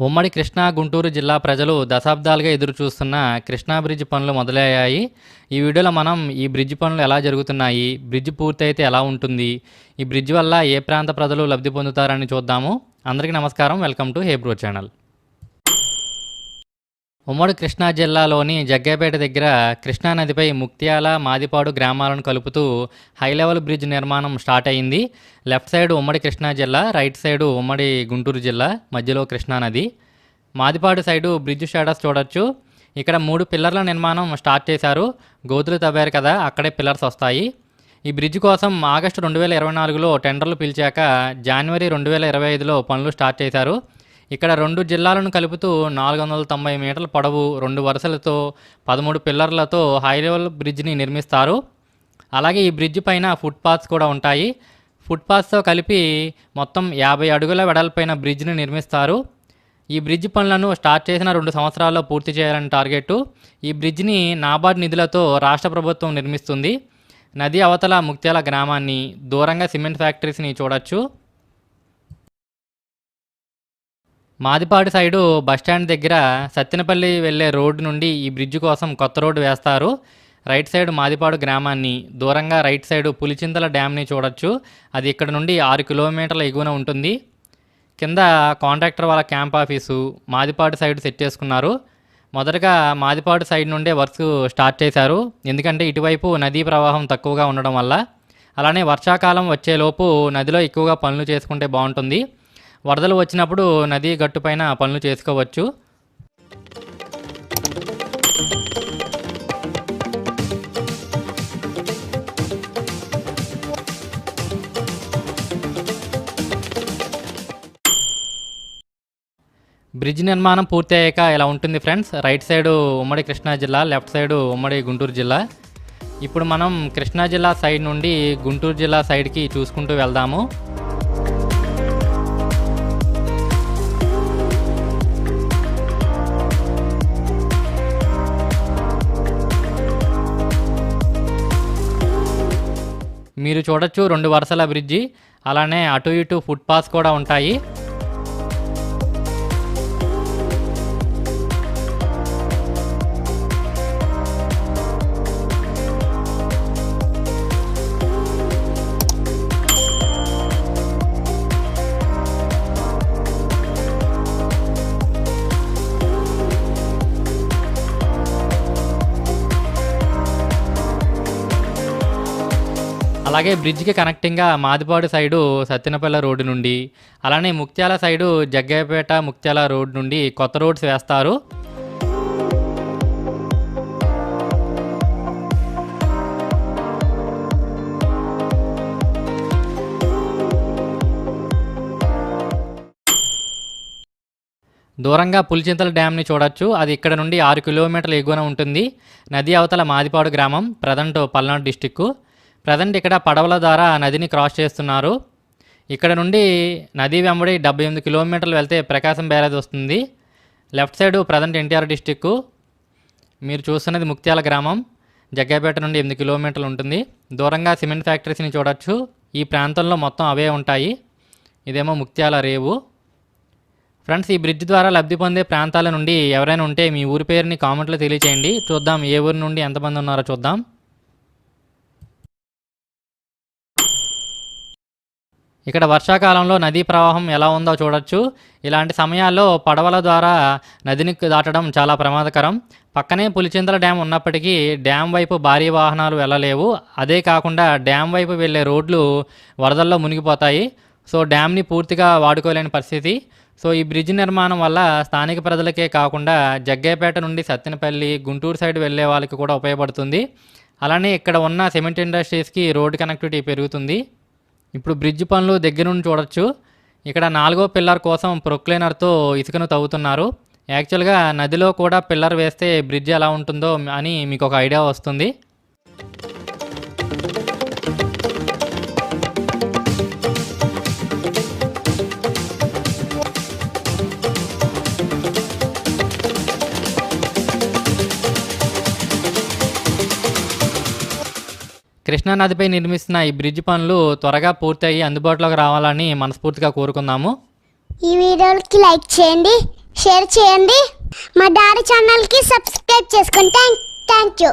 ఉమ్మడి కృష్ణా గుంటూరు జిల్లా ప్రజలు దశాబ్దాలుగా ఎదురు చూస్తున్న కృష్ణా బ్రిడ్జ్ పనులు మొదలయ్యాయి. ఈ వీడియోలో మనం ఈ బ్రిడ్జ్ పనులు ఎలా జరుగుతున్నాయి, బ్రిడ్జ్ పూర్తయితే ఎలా ఉంటుంది, ఈ బ్రిడ్జ్ వల్ల ఏ ప్రాంత ప్రజలు లబ్ధి పొందుతారని చూద్దాము. అందరికీ నమస్కారం, వెల్కమ్ టు హేబ్రో ఛానల్. ఉమ్మడి కృష్ణా జిల్లాలోని జగ్గయ్యపేట దగ్గర కృష్ణానదిపై ముక్త్యాల, మాదిపాడు గ్రామాలను కలుపుతూ హై లెవెల్ బ్రిడ్జ్ నిర్మాణం స్టార్ట్ అయింది. లెఫ్ట్ సైడ్ ఉమ్మడి కృష్ణా జిల్లా, రైట్ సైడు ఉమ్మడి గుంటూరు జిల్లా, మధ్యలో కృష్ణానది. మాదిపాడు సైడు బ్రిడ్జ్ స్టేటస్ చూడొచ్చు. ఇక్కడ 3 పిల్లర్ల నిర్మాణం స్టార్ట్ చేశారు. గోతులు తవ్వారు కదా, అక్కడే పిల్లర్స్ వస్తాయి. ఈ బ్రిడ్జ్ కోసం ఆగస్టు 2024లో టెండర్లు పిలిచాక జనవరి 2025లో పనులు స్టార్ట్ చేశారు. ఇక్కడ 2 జిల్లాలను కలుపుతూ 490 మీటర్ల పొడవు, 2 వరుసలతో 13 పిల్లర్లతో హై లెవెల్ బ్రిడ్జ్ని నిర్మిస్తారు. అలాగే ఈ బ్రిడ్జ్ పైన ఫుట్ పాత్స్ కూడా ఉంటాయి. ఫుట్ పాత్స్తో కలిపి మొత్తం 50 అడుగుల వెడల్పైన బ్రిడ్జ్ని నిర్మిస్తారు. ఈ బ్రిడ్జ్ పనులను స్టార్ట్ చేసిన 2 సంవత్సరాల్లో పూర్తి చేయాలని టార్గెట్. ఈ బ్రిడ్జ్ని నాబార్డ్ నిధులతో రాష్ట్ర ప్రభుత్వం నిర్మిస్తుంది. నది అవతల ముక్త్యాల గ్రామాన్ని, దూరంగా సిమెంట్ ఫ్యాక్టరీస్ని చూడొచ్చు. మాదిపాడు సైడు బస్టాండ్ దగ్గర సత్తెనపల్లి వెళ్ళే రోడ్డు నుండి ఈ బ్రిడ్జ్ కోసం కొత్త రోడ్డు వేస్తారు. రైట్ సైడ్ మాదిపాడు గ్రామాన్ని, దూరంగా రైట్ సైడు పులిచింతల డ్యామ్ని చూడొచ్చు. అది ఇక్కడ నుండి 6 కిలోమీటర్ల ఎగువన ఉంటుంది. కింద కాంట్రాక్టర్ వాళ్ళ camp office Madipadu side set చేసుకున్నారు. మొదటగా మాదిపాడు సైడ్ నుండే వర్క్ స్టార్ట్ చేశారు, ఎందుకంటే ఇటువైపు నదీ ప్రవాహం తక్కువగా ఉండడం వల్ల. అలానే వర్షాకాలం వచ్చేలోపు నదిలో ఎక్కువగా పనులు చేసుకుంటే బాగుంటుంది. వరదలు వచ్చినప్పుడు నదీ గట్టుపైన పనులు చేసుకోవచ్చు. బ్రిడ్జ్ నిర్మాణం పూర్తి అయ్యాక ఇలా ఉంటుంది ఫ్రెండ్స్. రైట్ సైడు ఉమ్మడి కృష్ణా జిల్లా, లెఫ్ట్ సైడు ఉమ్మడి గుంటూరు జిల్లా. ఇప్పుడు మనం కృష్ణా జిల్లా సైడ్ నుండి గుంటూరు జిల్లా సైడ్కి చూసుకుంటూ వెళ్దాము. మీరు చూడొచ్చు 2 వరుసల బ్రిడ్జి, అలానే అటు ఇటు ఫుట్ పాత్స్ కూడా ఉంటాయి. అలాగే బ్రిడ్జ్కి కనెక్టింగ్గా మాదిపాడు సైడు సత్తెనపల్లి రోడ్డు నుండి, అలానే ముక్త్యాల సైడు జగ్గయ్యపేట ముక్త్యాల రోడ్ నుండి కొత్త రోడ్స్ వేస్తారు. దూరంగా పులిచింతల డ్యామ్ని చూడొచ్చు. అది ఇక్కడ నుండి 6 కిలోమీటర్ల ఎగువన ఉంటుంది. నది అవతల మాదిపాడు గ్రామం, ప్రజెంట్ పల్నాడు డిస్టిక్కు. ప్రజెంట్ ఇక్కడ పడవల ద్వారా నదిని క్రాస్ చేస్తున్నారు. ఇక్కడ నుండి నది వెంబడి 78 కిలోమీటర్లు వెళ్తే ప్రకాశం బ్యారేజ్ వస్తుంది. లెఫ్ట్ సైడు ప్రజెంట్ ఎన్టీఆర్ డిస్టిక్కు. మీరు చూస్తున్నది ముక్త్యాల గ్రామం, జగ్గయ్యపేట నుండి 8 కిలోమీటర్లు ఉంటుంది. దూరంగా సిమెంట్ ఫ్యాక్టరీస్ని చూడొచ్చు. ఈ ప్రాంతంలో మొత్తం అవే ఉంటాయి. ఇదేమో ముక్త్యాల రేవు. ఫ్రెండ్స్, ఈ బ్రిడ్జ్ ద్వారా లబ్ధి పొందే ప్రాంతాల నుండి ఎవరైనా ఉంటే మీ ఊరి పేరుని కామెంట్లో తెలియచేయండి. చూద్దాం ఏ ఊరి నుండి ఎంతమంది ఉన్నారో చూద్దాం. ఇక్కడ వర్షాకాలంలో నదీ ప్రవాహం ఎలా ఉందో చూడొచ్చు. ఇలాంటి సమయాల్లో పడవల ద్వారా నదిని దాటడం చాలా ప్రమాదకరం. పక్కనే పులిచింతల డ్యామ్ ఉన్నప్పటికీ డ్యామ్ వైపు భారీ వాహనాలు వెళ్ళలేవు. అదే కాకుండా డ్యామ్ వైపు వెళ్ళే రోడ్లు వరదల్లో మునిగిపోతాయి. సో డ్యామ్ని పూర్తిగా వాడుకోలేని పరిస్థితి. సో ఈ బ్రిడ్జ్ నిర్మాణం వల్ల స్థానిక ప్రజలకే కాకుండా జగ్గయ్యపేట నుండి సత్తెనపల్లి, గుంటూరు సైడ్ వెళ్ళే వాళ్ళకి కూడా ఉపయోగపడుతుంది. అలానే ఇక్కడ ఉన్న సిమెంట్ ఇండస్ట్రీస్కి రోడ్డు కనెక్టివిటీ పెరుగుతుంది. ఇప్పుడు బ్రిడ్జ్ పనులు దగ్గర నుండి చూడొచ్చు. ఇక్కడ 4వ పిల్లర్ కోసం ప్రొక్లైనర్తో ఇసుకను తవ్వుతున్నారు. యాక్చువల్గా నదిలో కూడా పిల్లర్ వేస్తే బ్రిడ్జ్ ఎలా ఉంటుందో అని మీకు ఒక ఐడియా వస్తుంది. కృష్ణానదిపై నిర్మిస్తున్న ఈ బ్రిడ్జ్ పనులు త్వరగా పూర్తయి అందుబాటులోకి రావాలని మనస్ఫూర్తిగా కోరుకుందాము. ఈ వీడియోకి లైక్ చేయండి, షేర్ చేయండి. మా డాడీ ఛానల్కి సబ్స్క్రైబ్ చేసుకోండి. Thank you.